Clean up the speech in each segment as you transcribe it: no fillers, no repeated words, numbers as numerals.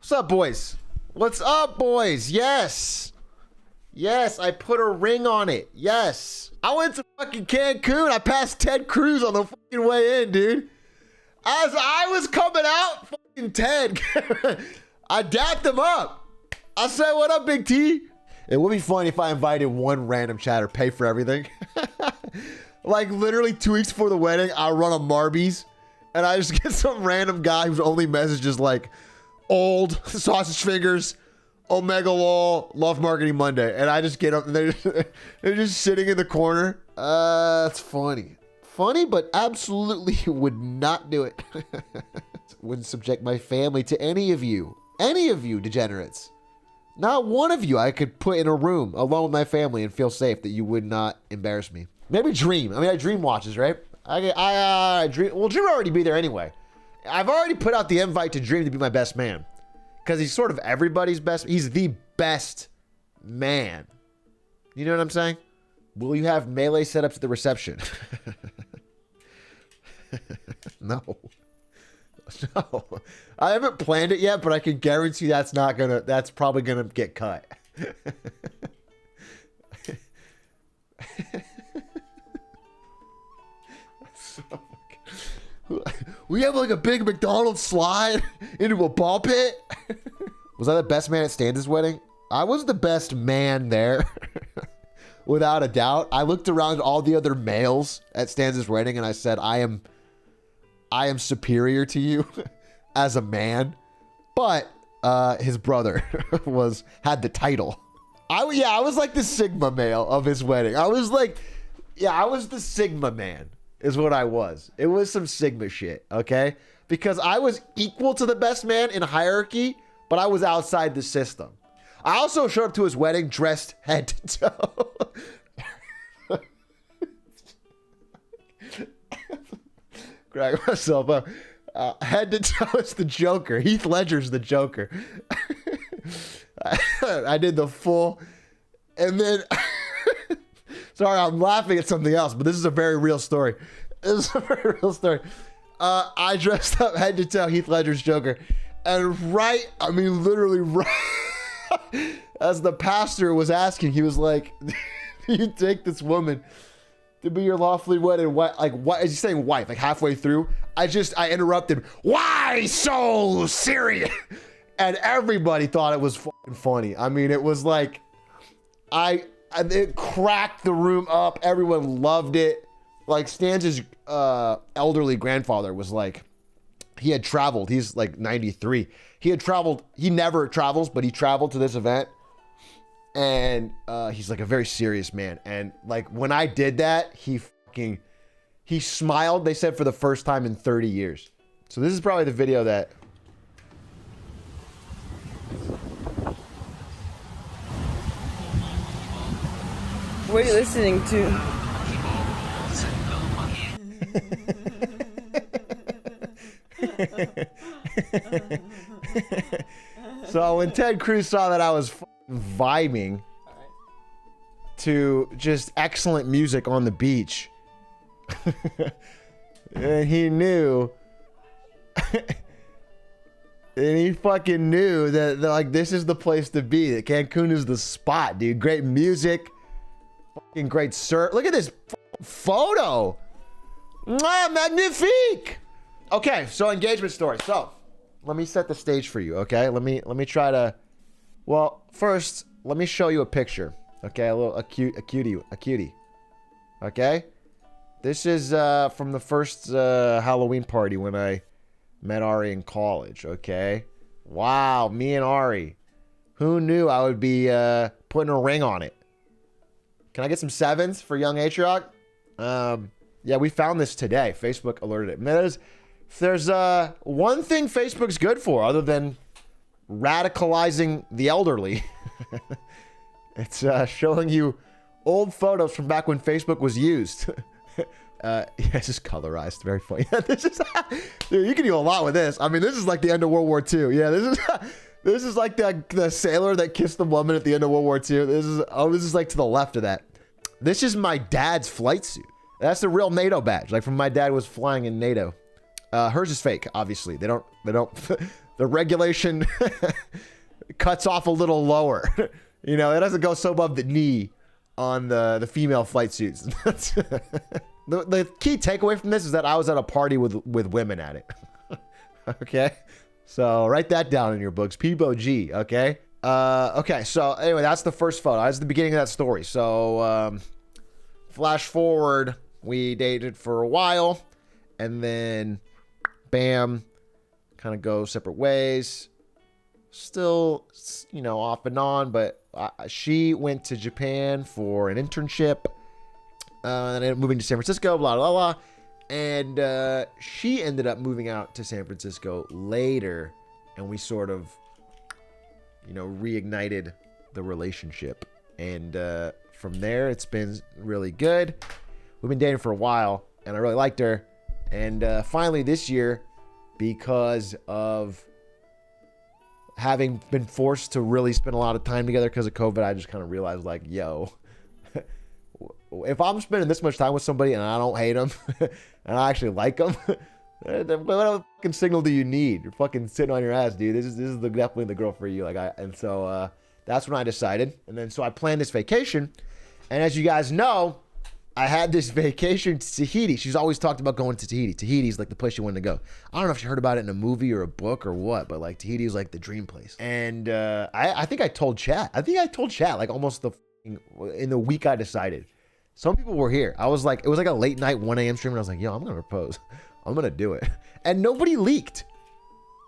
What's up, boys? What's up, boys? Yes. Yes, I put a ring on it. Yes. I went to fucking Cancun. I passed Ted Cruz on the fucking way in, dude. As I was coming out, fucking Ted, I dapped him up. I said, what up, Big T? It would be funny if I invited one random chatter, pay for everything. Like literally 2 weeks before the wedding, I run a Marby's and I just get some random guy whose only message is like, old, sausage fingers, Omega Lol, Love Marketing Monday. And I just get up and they're just sitting in the corner. It's funny. Funny, but absolutely would not do it. Wouldn't subject my family to any of you degenerates. Not one of you I could put in a room alone with my family and feel safe that you would not embarrass me. Maybe Dream. I mean, I Dream watches, right? Dream. Well, Dream will already be there anyway. I've already put out the invite to Dream to be my best man. Because he's sort of everybody's best. He's the best man. You know what I'm saying? Will you have melee setups at the reception? No. No. I haven't planned it yet, but I can guarantee that's probably gonna get cut. We have like a big McDonald's slide into a ball pit. Was I the best man at Stan's wedding? I was the best man there. Without a doubt. I looked around at all the other males at Stan's wedding and I said, I am superior to you as a man. But his brother had the title. I was like the Sigma male of his wedding. I was the Sigma man is what I was. It was some Sigma shit, okay? Because I was equal to the best man in hierarchy, but I was outside the system. I also showed up to his wedding dressed head to toe. Crack myself up. Head to toe is the Joker. Heath Ledger's the Joker. I did the full, and then, sorry, I'm laughing at something else, but this is a very real story. This is a very real story. I dressed up head to toe Heath Ledger's Joker, and literally right as the pastor was asking, he was like, you take this woman to be your lawfully wedded wife, like, what is he saying wife, like halfway through? I interrupted, why so serious? And everybody thought it was fucking funny. I mean, it was like, it cracked the room up. Everyone loved it. Like Stan's elderly grandfather was like, he had traveled. He's like 93. He had traveled. He never travels, but he traveled to this event. And he's like a very serious man. And like when I did that, he smiled, they said, for the first time in 30 years. So this is probably the video that... What are you listening to? So when Ted Cruz saw that I was vibing to just excellent music on the beach, and he knew, and he fucking knew that like this is the place to be. That Cancun is the spot, dude. Great music, fucking great surf. Look at this photo. Mwah, magnifique. Okay, so engagement story. So let me set the stage for you. Okay, let me try to. Well, first let me show you a picture. Okay, a cutie. Okay, this is from the first Halloween party when I met Ari in college. Okay, wow, me and Ari. Who knew I would be putting a ring on it? Can I get some sevens for young Atrioc? Yeah, we found this today. Facebook alerted it. Man, there's one thing Facebook's good for other than radicalizing the elderly. It's showing you old photos from back when Facebook was used. Yeah, it's just colorized. Very funny. This is, dude, you can do a lot with this. I mean, this is like the end of World War II. Yeah, this is like the sailor that kissed the woman at the end of World War II. This is like to the left of that. This is my dad's flight suit. That's the real NATO badge, like from my dad was flying in NATO. Hers is fake, obviously. They don't the regulation cuts off a little lower. You know, it doesn't go so above the knee on the female flight suits. The key takeaway from this is that I was at a party with women at it. Okay, so write that down in your books. Peebo G. Okay. Okay. So anyway, that's the first photo. That's the beginning of that story. So flash forward, we dated for a while, and then bam, kind of go separate ways. Still, you know, off and on, but she went to Japan for an internship, and then moving to San Francisco, blah, blah, blah. And she ended up moving out to San Francisco later, and we sort of, you know, reignited the relationship. And from there, it's been really good. We've been dating for a while, and I really liked her. And finally this year, because of having been forced to really spend a lot of time together because of COVID, I just kind of realized, like, yo, if I'm spending this much time with somebody and I don't hate them and I actually like them, what fucking signal do you need? You're fucking sitting on your ass, dude. This is definitely the girl for you. So that's when I decided. And then so I planned this vacation, and as you guys know, I had this vacation to Tahiti. She's always talked about going to Tahiti. Tahiti's like the place she wanted to go. I don't know if she heard about it in a movie or a book or what, but like Tahiti is like the dream place. And I think I told chat. Like almost in the week I decided. Some people were here. I was like, it was like a late night 1 a.m. stream, and I was like, yo, I'm gonna propose. I'm gonna do it. And nobody leaked.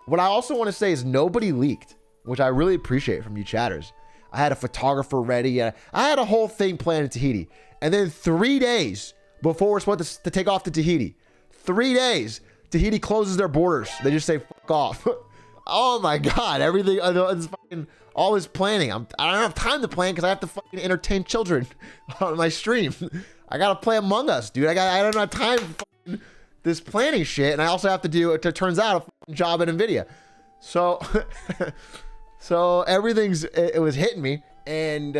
What I also want to say is nobody leaked, which I really appreciate from you chatters. I had a photographer ready. I had a whole thing planned in Tahiti. And then 3 days before we're supposed to take off to Tahiti, 3 days, Tahiti closes their borders. They just say, fuck off. Oh my God, everything, it's fucking, all this planning. I don't have time to plan because I have to fucking entertain children on my stream. I got to play Among Us, dude. I don't have time for fucking this planning shit. And I also have to do, it turns out, a fucking job at NVIDIA. So, so it was hitting me. And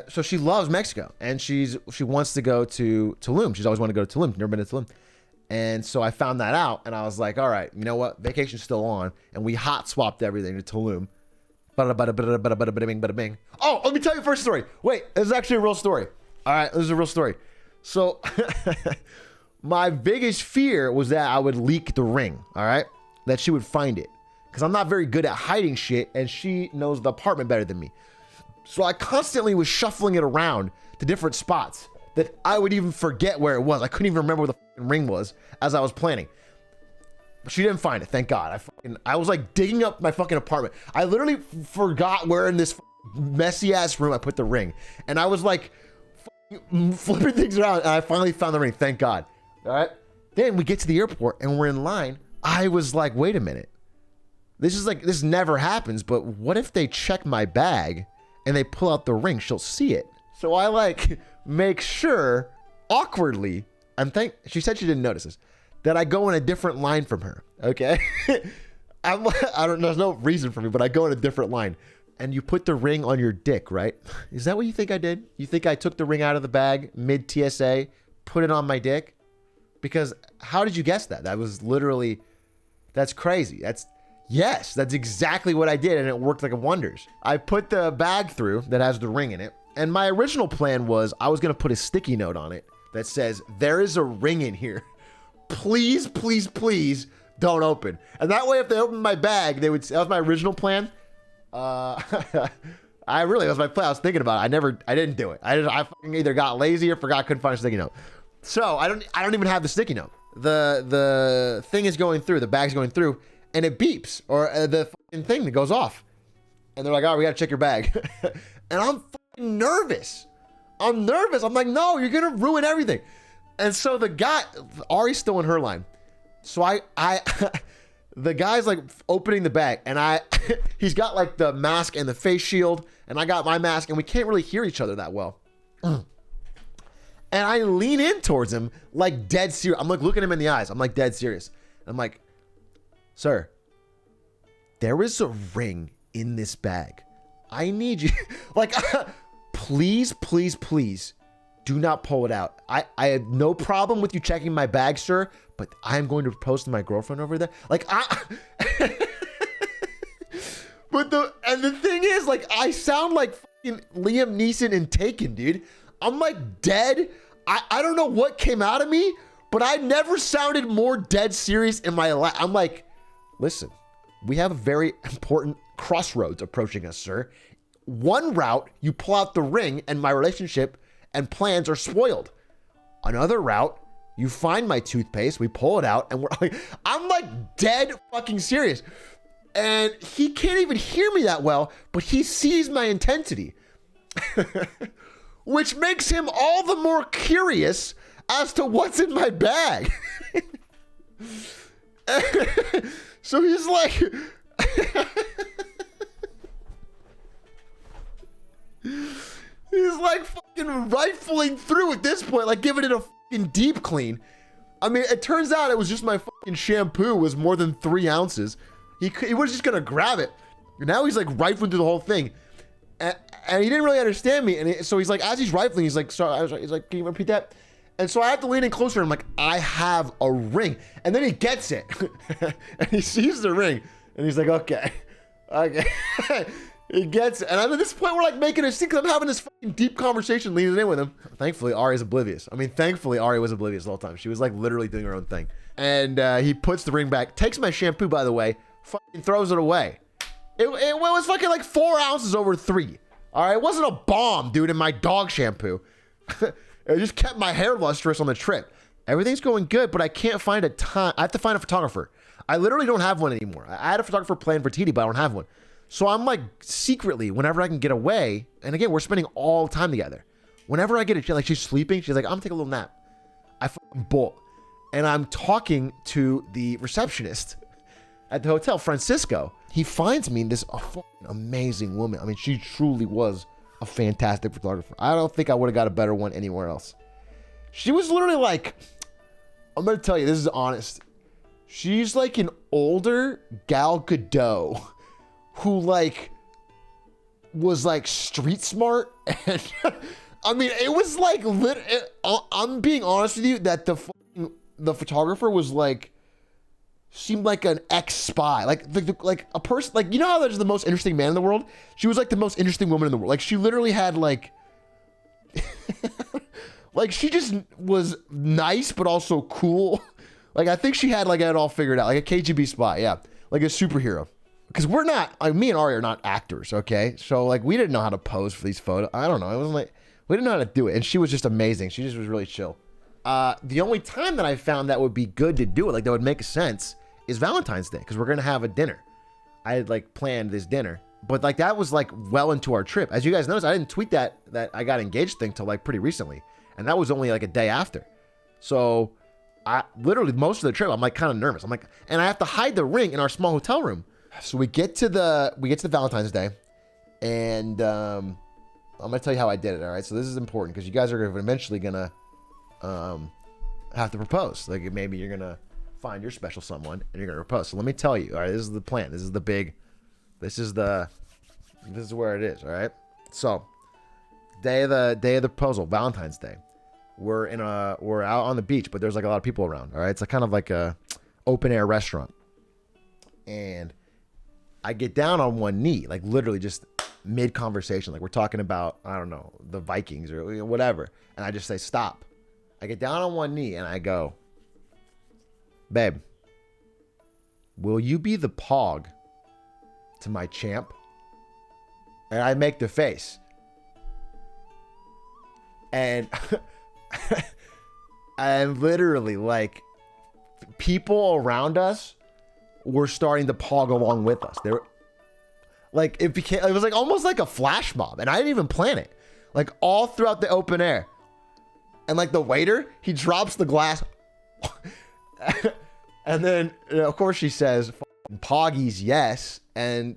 so she loves Mexico, and she wants to go to Tulum. She's always wanted to go to Tulum. Never been to Tulum. And so I found that out, and I was like, all right, you know what? Vacation's still on, and we hot swapped everything to Tulum. Bada bing. Oh, let me tell you the first story. Wait, this is actually a real story. All right, this is a real story. So my biggest fear was that I would leak the ring, all right? That she would find it. Because I'm not very good at hiding shit, and she knows the apartment better than me. So I constantly was shuffling it around to different spots that I would even forget where it was. I couldn't even remember where the fucking ring was as I was planning. But she didn't find it, thank God. I was like digging up my fucking apartment. I literally forgot where in this messy ass room I put the ring. And I was like flipping things around, and I finally found the ring, thank God. All right. Then we get to the airport and we're in line. I was like, wait a minute. This never happens, but what if they check my bag and they pull out the ring? She'll see it. So I like make sure awkwardly, she said she didn't notice this, that I go in a different line from her. Okay. There's no reason for me, but I go in a different line. And you put the ring on your dick, right? Is that what you think I did? You think I took the ring out of the bag mid TSA, put it on my dick? Because how did you guess that? That's crazy. Yes, that's exactly what I did, and it worked like wonders. I put the bag through that has the ring in it, and my original plan was I was gonna put a sticky note on it that says, there is a ring in here. Please, please, please don't open. And that way, if they opened my bag, that was my original plan. That was my plan. I was thinking about it. I didn't do it. I fucking either got lazy or forgot, couldn't find a sticky note. So I don't even have the sticky note. The thing is going through, the bag's going through, and it beeps, or the fucking thing that goes off. And they're like, oh, we gotta check your bag. And I'm fucking nervous. I'm like, no, you're gonna ruin everything. And so the guy, Ari's still in her line. So the guy's like opening the bag, and he's got like the mask and the face shield, and I got my mask, and we can't really hear each other that well. And I lean in towards him like dead serious. I'm like looking him in the eyes. I'm like dead serious. I'm like, sir, there is a ring in this bag. I need you. Like, please, please, please do not pull it out. I have no problem with you checking my bag, sir, but I'm going to propose to my girlfriend over there. Like, But the thing is, like, I sound like fucking Liam Neeson in Taken, dude. I'm like dead. I don't know what came out of me, but I never sounded more dead serious in my life. I'm like, listen, we have a very important crossroads approaching us, sir. One route, you pull out the ring and my relationship and plans are spoiled. Another route, you find my toothpaste, we pull it out, and we're like, I'm like dead fucking serious. And he can't even hear me that well, but he sees my intensity. Which makes him all the more curious as to what's in my bag. So he's like, he's like fucking rifling through at this point, like giving it a fucking deep clean. I mean, it turns out it was just my fucking shampoo was more than 3 ounces. He was just gonna grab it. Now he's like rifling through the whole thing. And he didn't really understand me. And so he's like, as he's rifling, he's like, sorry, he's like, can you repeat that? And so I have to lean in closer. And I'm like, I have a ring. And then he gets it. And he sees the ring. And he's like, okay. He gets it. And at this point, we're like making a scene because I'm having this fucking deep conversation leaning in with him. Thankfully, Ari's oblivious. I mean, thankfully, Ari was oblivious the whole time. She was like literally doing her own thing. And he puts the ring back, takes my shampoo, by the way, fucking throws it away. It was fucking like 4 ounces over 3. All right, it wasn't a bomb, dude, in my dog shampoo. It just kept my hair lustrous on the trip. Everything's going good, but I can't find a time. I have to find a photographer. I literally don't have one anymore. I had a photographer planned for TD, but I don't have one. So I'm like secretly, whenever I can get away, and again, we're spending all time together. Whenever I get a chance, like she's sleeping, she's like, I'm gonna take a little nap. I fucking bolt. And I'm talking to the receptionist at the hotel, Francisco. He finds me this fucking amazing woman. I mean, she truly was a fantastic photographer. I don't think I would have got a better one anywhere else. She was literally like, I'm going to tell you, this is honest. She's like an older Gal Gadot who like was like street smart. And I mean, it was like, I'm being honest with you that the photographer was like, seemed like an ex-spy, like a person, like, you know how there's the most interesting man in the world? She was like the most interesting woman in the world. Like she literally had like, like she just was nice, but also cool. Like I think she had like it all figured out, like a KGB spy. Yeah. Like a superhero. Because we're not, like me and Ari are not actors. Okay. So like, we didn't know how to pose for these photos. I don't know. It wasn't like, we didn't know how to do it. And she was just amazing. She just was really chill. The only time that I found that would be good to do it, like that would make sense, is Valentine's Day, because we're gonna have a dinner. I had like planned this dinner, but like that was like well into our trip. As you guys noticed, I didn't tweet that I got engaged thing till like pretty recently, and that was only like a day after. So I literally most of the trip I'm like kind of nervous. I'm like, and I have to hide the ring in our small hotel room. So we get to the Valentine's Day, and I'm gonna tell you how I did it. All right, so this is important because you guys are eventually gonna have to propose. Like maybe you're gonna find your special someone and you're gonna propose. So let me tell you, all right, this is the plan. This is where it is. All right. So day of the proposal, Valentine's Day. We're out on the beach, but there's like a lot of people around. All right. It's like kind of like a open air restaurant. And I get down on one knee, like literally just mid conversation. Like we're talking about, I don't know, the Vikings or whatever. And I just say, stop. I get down on one knee and I go, babe, will you be the pog to my champ? And I make the face. And and literally like people around us were starting to pog along with us. They were like, it was like almost like a flash mob, and I didn't even plan it. Like all throughout the open air. And like the waiter, he drops the glass. And then, of course, she says, "Poggies, yes." And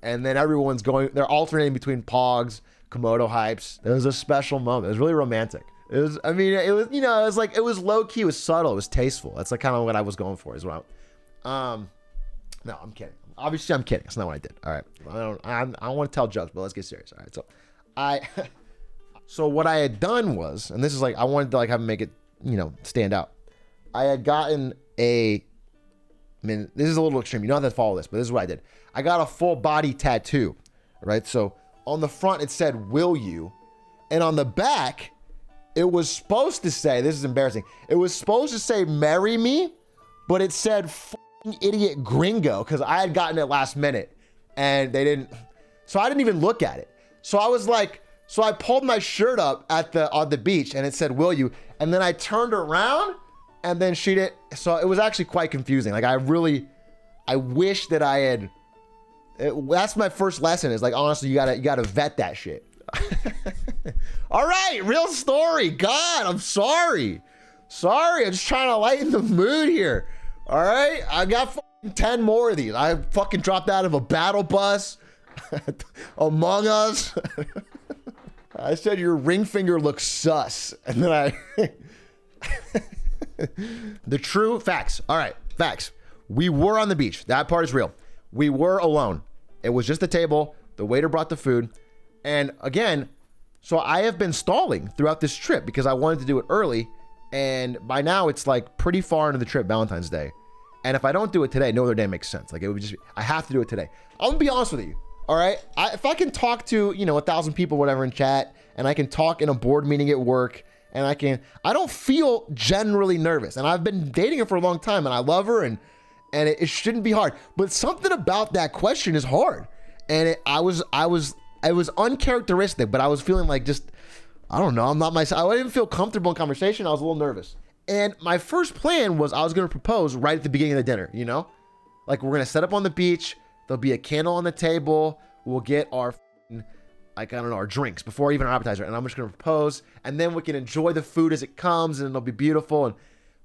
then everyone's they're alternating between Pogs, Komodo hypes. It was a special moment. It was really romantic. It was, I mean, it was, you know, it was like, it was low key, it was subtle, it was tasteful. That's like kind of what I was going for as well. No, I'm kidding. Obviously, I'm kidding. That's not what I did. All right. I don't want to tell jokes, but let's get serious. All right. So what I had done was, and this is like, I wanted to like have him make it, you know, stand out. I had gotten I mean, this is a little extreme. You don't have to follow this, but this is what I did. I got a full body tattoo, right? So on the front, it said, "Will you?" And on the back, it was supposed to say, this is embarrassing. It was supposed to say, "Marry me," but it said, "F***ing idiot gringo," because I had gotten it last minute and they didn't. So I didn't even look at it. So I was like, so I pulled my shirt up on the beach and it said, "Will you?" And then I turned around and then she didn't. So it was actually quite confusing. Like I wish that I had, that's my first lesson is like, honestly, you gotta vet that shit. All right, real story. God, I'm sorry. I'm just trying to lighten the mood here. All right, I got 10 more of these. I fucking dropped out of a battle bus. Among Us. I said your ring finger looks sus, and then the true facts. All right, facts. We were on the beach. That part is real. We were alone. It was just a table. The waiter brought the food, and again, so I have been stalling throughout this trip because I wanted to do it early, and by now it's like pretty far into the trip, Valentine's Day, and if I don't do it today, no other day makes sense. Like it would just, I have to do it today. I'm gonna be honest with you. All right, if I can talk to, 1,000 people, whatever, in chat, and I can talk in a board meeting at work, and I don't feel generally nervous. And I've been dating her for a long time, and I love her, and it shouldn't be hard. But something about that question is hard, and it was uncharacteristic. But I was feeling like just, I don't know, I'm not myself. I didn't feel comfortable in conversation. I was a little nervous, and my first plan was I was gonna propose right at the beginning of the dinner. Like we're gonna set up on the beach. There'll be a candle on the table. We'll get our, our drinks before even our appetizer. And I'm just going to propose. And then we can enjoy the food as it comes and it'll be beautiful.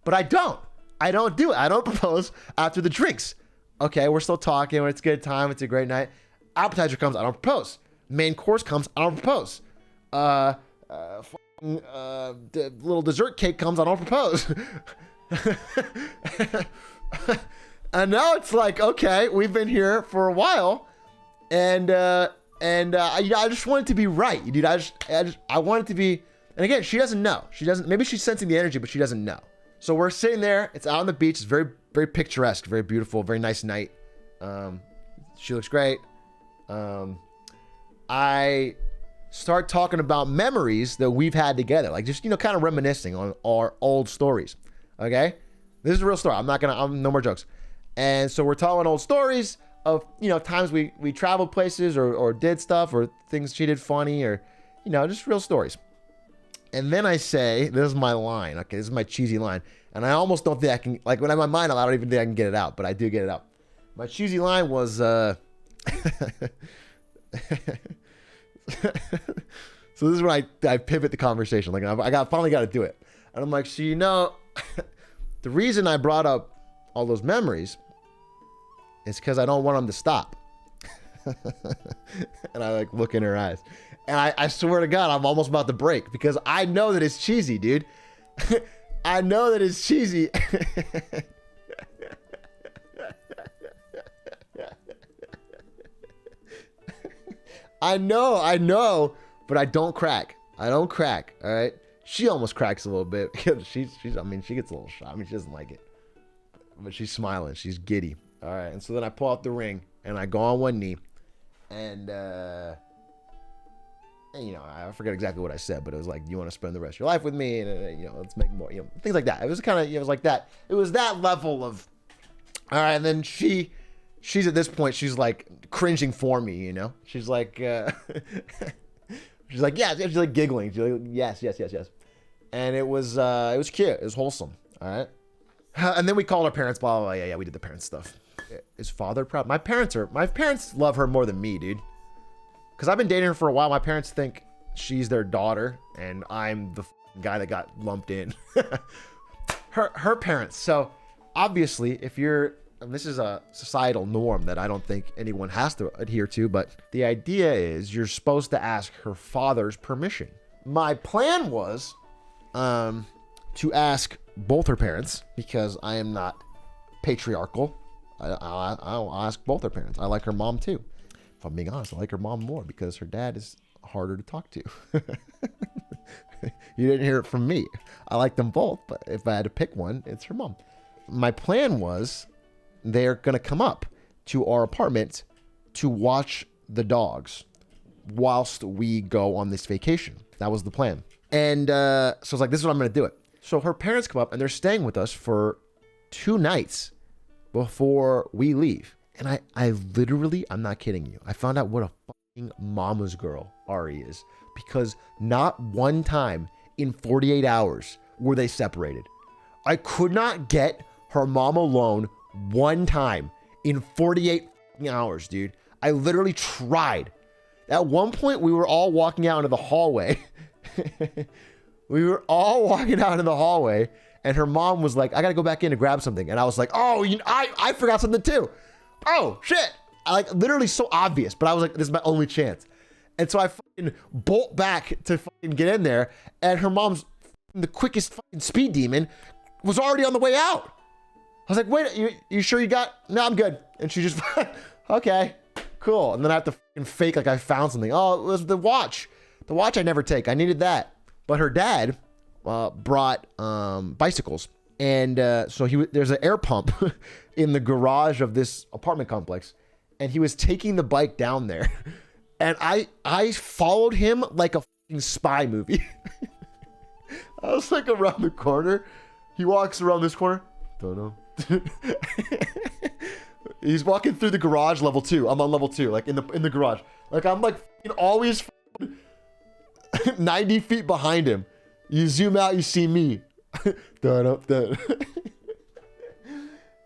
But I don't do it. I don't propose after the drinks. Okay, we're still talking. It's a good time. It's a great night. Appetizer comes. I don't propose. Main course comes. I don't propose. The little dessert cake comes. I don't propose. And now it's like, okay, we've been here for a while, and I just want it to be right, dude. I want it to be, and again, she doesn't know. Maybe she's sensing the energy, but she doesn't know. So we're sitting there. It's out on the beach. It's very, very picturesque, very beautiful, very nice night. She looks great. I start talking about memories that we've had together, like just kind of reminiscing on our old stories. Okay, this is a real story. I'm no more jokes. And so we're telling old stories of, times we traveled places or did stuff or things she did funny or, just real stories. And then I say, this is my line. Okay, this is my cheesy line. And I almost don't think I can, like when I'm in my mind, I don't even think I can get it out, but I do get it out. My cheesy line was, so this is when I pivot the conversation. Like finally got to do it. And I'm like, so the reason I brought up all those memories is because I don't want them to stop. And I look in her eyes. And I swear to God, I'm almost about to break because I know that it's cheesy, dude. I know that it's cheesy. I know, but I don't crack. I don't crack, all right? She almost cracks a little bit because she gets a little shy. She doesn't like it. But she's smiling. She's giddy. All right. And so then I pull out the ring and I go on one knee and I forget exactly what I said, but it was like, "You want to spend the rest of your life with me?" And, let's make more, things like that. It was kind of, it was like that. It was that level of, all right. And then she's at this point, she's like cringing for me, she's like, she's like, yeah, she's like giggling. She's like, yes. And it was cute. It was wholesome. All right. And then we called our parents, blah, blah, blah. Yeah, we did the parents stuff. Is father proud? My parents love her more than me, dude. Because I've been dating her for a while. My parents think she's their daughter, and I'm the guy that got lumped in. her parents. So obviously, and this is a societal norm that I don't think anyone has to adhere to, but the idea is you're supposed to ask her father's permission. My plan was to ask both her parents because I am not patriarchal. I'll ask both her parents. I like her mom too. If I'm being honest, I like her mom more because her dad is harder to talk to. You didn't hear it from me. I like them both, but if I had to pick one, it's her mom. My plan was they're going to come up to our apartment to watch the dogs whilst we go on this vacation. That was the plan. And so I was like, this is what I'm going to do it. So her parents come up and they're staying with us for 2 nights before we leave. And I literally, I'm not kidding you, I found out what a fucking mama's girl Ari is, because not one time in 48 hours were they separated. I could not get her mom alone one time in 48 hours, dude. I literally tried. At one point, we were all walking out into the hallway. We were all walking out in the hallway, and her mom was like, I gotta go back in to grab something. And I was like, oh, I forgot something too. Oh, shit. Literally so obvious, but I was like, this is my only chance. And so I fucking bolt back to fucking get in there, and her mom's the quickest fucking speed demon was already on the way out. I was like, wait, you sure you got? No, I'm good. And she just, okay, cool. And then I have to fucking fake like I found something. Oh, it was the watch. The watch I never take. I needed that. But her dad brought bicycles. And so there's an air pump in the garage of this apartment complex. And he was taking the bike down there. And I followed him like a fucking spy movie. I was like around the corner. He walks around this corner. Don't know. He's walking through the garage, level 2. I'm on level 2, like in the garage. Like I'm like always 90 feet behind him. You zoom out, you see me.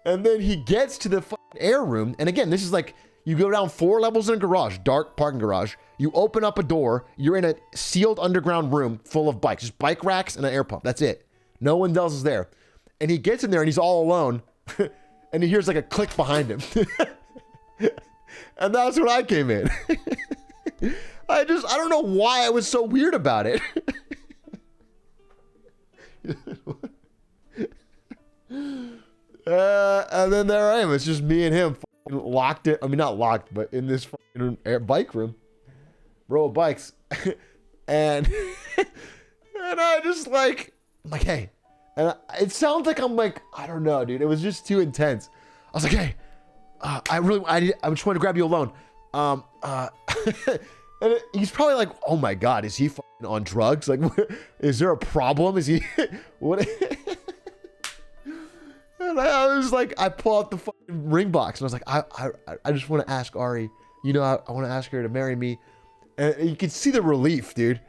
And then he gets to the fucking air room. And again, this is like, you go down 4 levels in a garage, dark parking garage. You open up a door. You're in a sealed underground room full of bikes. Just bike racks and an air pump. That's it. No one else is there. And he gets in there and he's all alone. And he hears like a click behind him. And that's when I came in. I don't know why I was so weird about it. And then there I am. It's just me and him locked it. I mean, not locked, but in this fucking bike room. Row of bikes. And I just like, I'm like, hey. And it sounds like I'm like, I don't know, dude. It was just too intense. I was like, hey, I just wanted to grab you alone. And he's probably like, oh my God, is he fucking on drugs? Like, is there a problem? Is he, what? And I was like, I pull out the fucking ring box and I was like, I just want to ask Ari, I want to ask her to marry me. And you could see the relief, dude.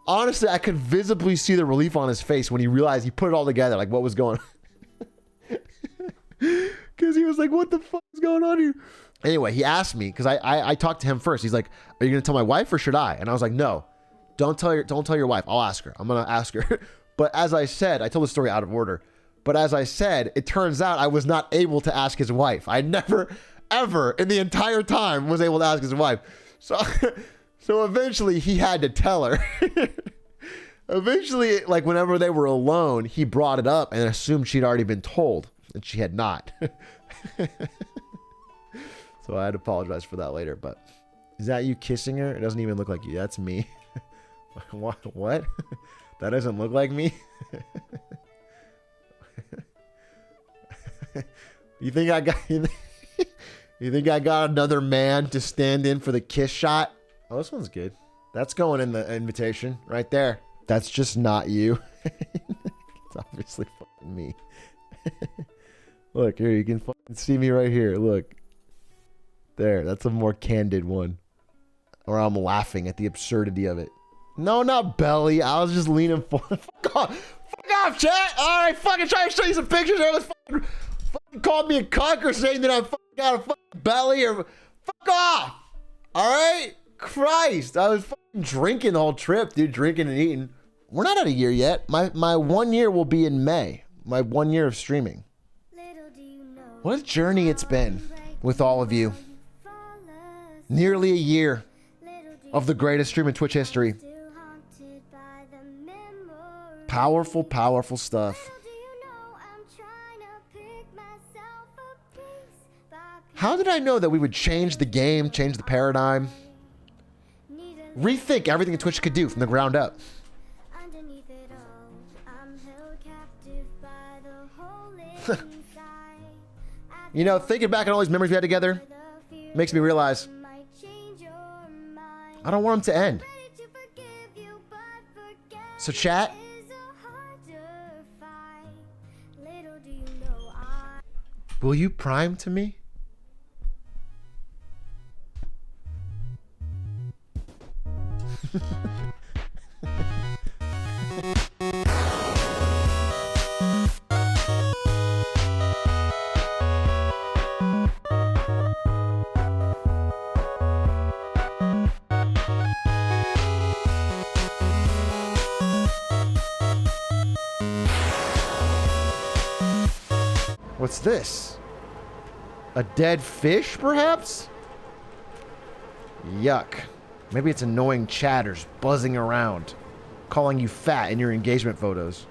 Honestly, I could visibly see the relief on his face when he realized he put it all together, like what was going on. Because he was like, what the fuck is going on here? Anyway, he asked me, because I talked to him first. He's like, are you going to tell my wife or should I? And I was like, no, don't tell your wife. I'll ask her. I'm going to ask her. But as I said, I told the story out of order. But as I said, it turns out I was not able to ask his wife. I never, ever in the entire time was able to ask his wife. So eventually he had to tell her. Eventually, like whenever they were alone, he brought it up and assumed she'd already been told, and she had not. So I had to apologize for that later. But is that you kissing her? It doesn't even look like you. That's me. What? That doesn't look like me? You think I got another man to stand in for the kiss shot? Oh, this one's good. That's going in the invitation right there. That's just not you. It's obviously fucking me. Look, here, you can fucking see me right here. Look. There, that's a more candid one. Or I'm laughing at the absurdity of it. No, not belly. I was just leaning forward. Fuck off, chat. All right, fucking trying to show you some pictures. Everyone's fucking called me a cuck or saying that I fucking got a fucking belly or fuck off. All right? Christ, I was fucking drinking the whole trip, dude, drinking and eating. We're not at a year yet. My 1 year will be in May. My 1 year of streaming. What a journey it's been with all of you. Nearly a year of the greatest stream in Twitch history. Powerful, powerful stuff. How did I know that we would change the game, change the paradigm? Rethink everything Twitch could do from the ground up. Thinking back on all these memories we had together makes me realize I don't want them to end. So chat. Will you prime to me? What's this? A dead fish, perhaps? Yuck. Maybe it's annoying chatters buzzing around, calling you fat in your engagement photos.